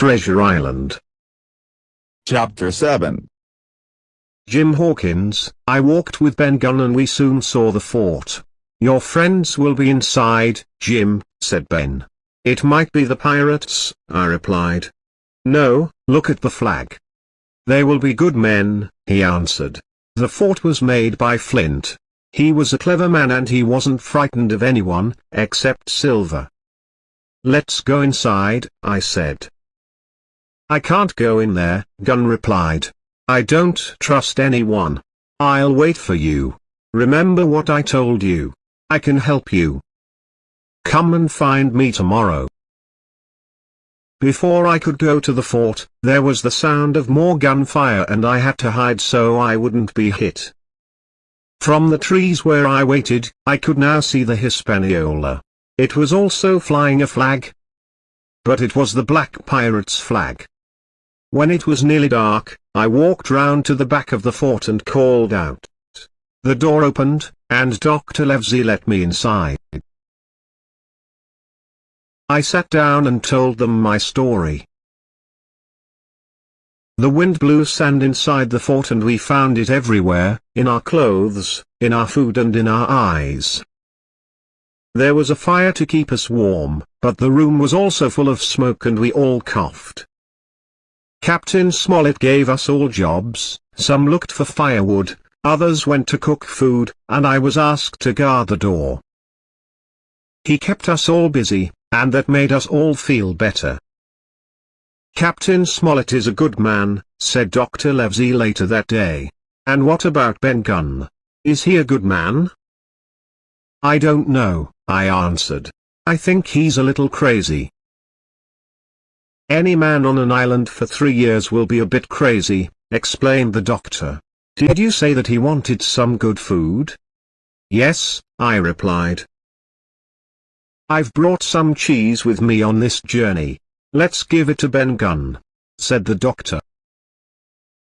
Treasure Island. Chapter 7. Jim Hawkins, I walked with Ben Gunn and we soon saw the fort. Your friends will be inside, Jim, said Ben. It might be the pirates, I replied. No, look at the flag. They will be good men, he answered. The fort was made by Flint. He was a clever man and he wasn't frightened of anyone, except Silver. Let's go inside, I said. I can't go in there, Gunn replied. I don't trust anyone. I'll wait for you. Remember what I told you. I can help you. Come and find me tomorrow. Before I could go to the fort, there was the sound of more gunfire and I had to hide so I wouldn't be hit. From the trees where I waited, I could now see the Hispaniola. It was also flying a flag. But it was the Black Pirates' flag. When it was nearly dark, I walked round to the back of the fort and called out. The door opened, and Dr. Livesey let me inside. I sat down and told them my story. The wind blew sand inside the fort and we found it everywhere, in our clothes, in our food and in our eyes. There was a fire to keep us warm, but the room was also full of smoke and we all coughed. Captain Smollett gave us all jobs, some looked for firewood, others went to cook food, and I was asked to guard the door. He kept us all busy, and that made us all feel better. Captain Smollett is a good man, said Dr. Livesey later that day. And what about Ben Gunn? Is he a good man? I don't know, I answered. I think he's a little crazy. Any man on an island for 3 years will be a bit crazy, explained the doctor. Did you say that he wanted some good food? Yes, I replied. I've brought some cheese with me on this journey. Let's give it to Ben Gunn, said the doctor.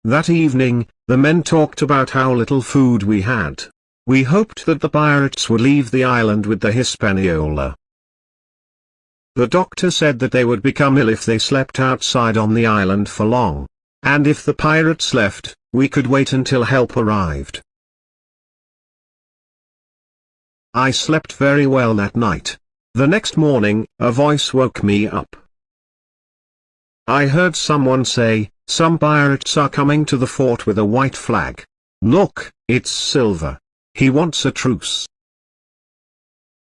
That evening, the men talked about how little food we had. We hoped that the pirates would leave the island with the Hispaniola. The doctor said that they would become ill if they slept outside on the island for long. And if the pirates left, we could wait until help arrived. I slept very well that night. The next morning, a voice woke me up. I heard someone say, some pirates are coming to the fort with a white flag. Look, it's Silver. He wants a truce.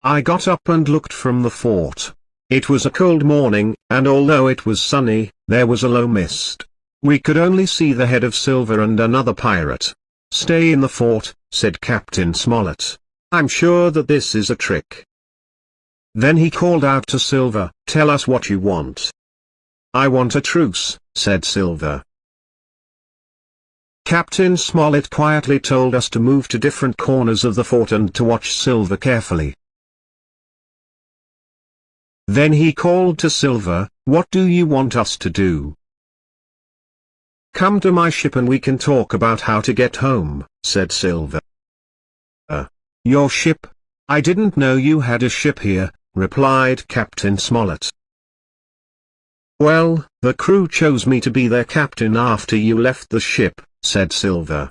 I got up and looked from the fort. It was a cold morning, and although it was sunny, there was a low mist. We could only see the head of Silver and another pirate. Stay in the fort, said Captain Smollett. I'm sure that this is a trick. Then he called out to Silver, tell us what you want. I want a truce, said Silver. Captain Smollett quietly told us to move to different corners of the fort and to watch Silver carefully. Then he called to Silver, what do you want us to do? Come to my ship and we can talk about how to get home, said Silver. Your ship? I didn't know you had a ship here, replied Captain Smollett. Well, the crew chose me to be their captain after you left the ship, said Silver.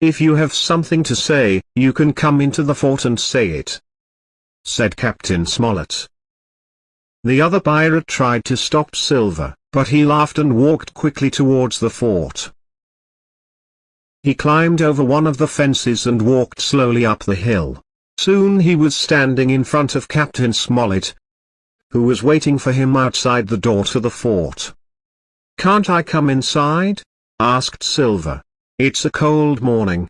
If you have something to say, you can come into the fort and say it, said Captain Smollett. The other pirate tried to stop Silver, but he laughed and walked quickly towards the fort. He climbed over one of the fences and walked slowly up the hill. Soon he was standing in front of Captain Smollett, who was waiting for him outside the door to the fort. Can't I come inside? Asked Silver. It's a cold morning.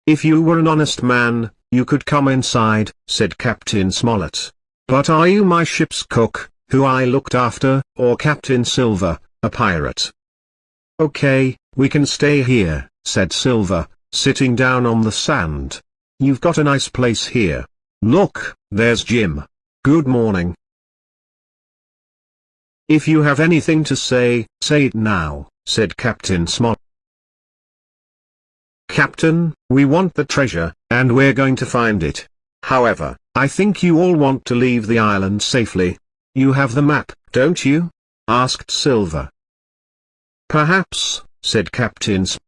If you were an honest man, you could come inside, said Captain Smollett. But are you my ship's cook, who I looked after, or Captain Silver, a pirate? Okay, we can stay here, said Silver, sitting down on the sand. You've got a nice place here. Look, there's Jim. Good morning. If you have anything to say it now, said Captain Smollett. Captain, we want the treasure, and we're going to find it. However, I think you all want to leave the island safely. You have the map, don't you?" asked Silver. "Perhaps," said Captain Smollett.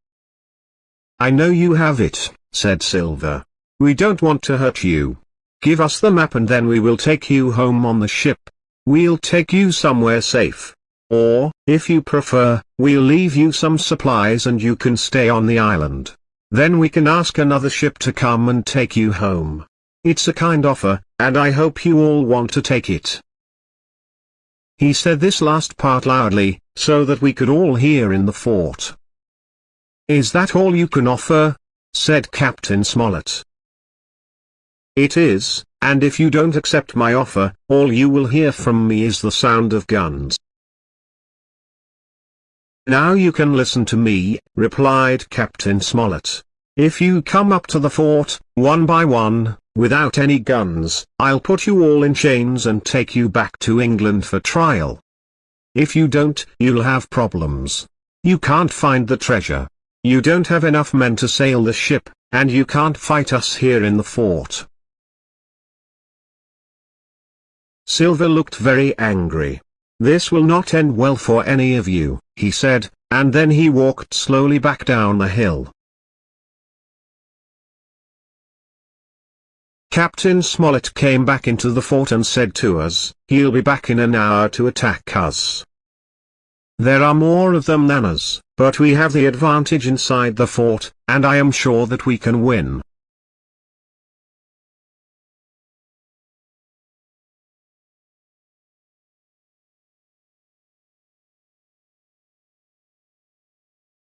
"I know you have it," said Silver. "We don't want to hurt you. Give us the map and then we will take you home on the ship. We'll take you somewhere safe. Or, if you prefer, we'll leave you some supplies and you can stay on the island. Then we can ask another ship to come and take you home. It's a kind offer, and I hope you all want to take it." He said this last part loudly, so that we could all hear in the fort. "Is that all you can offer?" said Captain Smollett. "It is, and if you don't accept my offer, all you will hear from me is the sound of guns." "Now you can listen to me," replied Captain Smollett. "If you come up to the fort, one by one, without any guns, I'll put you all in chains and take you back to England for trial. If you don't, you'll have problems. You can't find the treasure. You don't have enough men to sail the ship, and you can't fight us here in the fort." Silver looked very angry. "This will not end well for any of you," he said, and then he walked slowly back down the hill. Captain Smollett came back into the fort and said to us, "He'll be back in an hour to attack us. There are more of them than us, but we have the advantage inside the fort, and I am sure that we can win."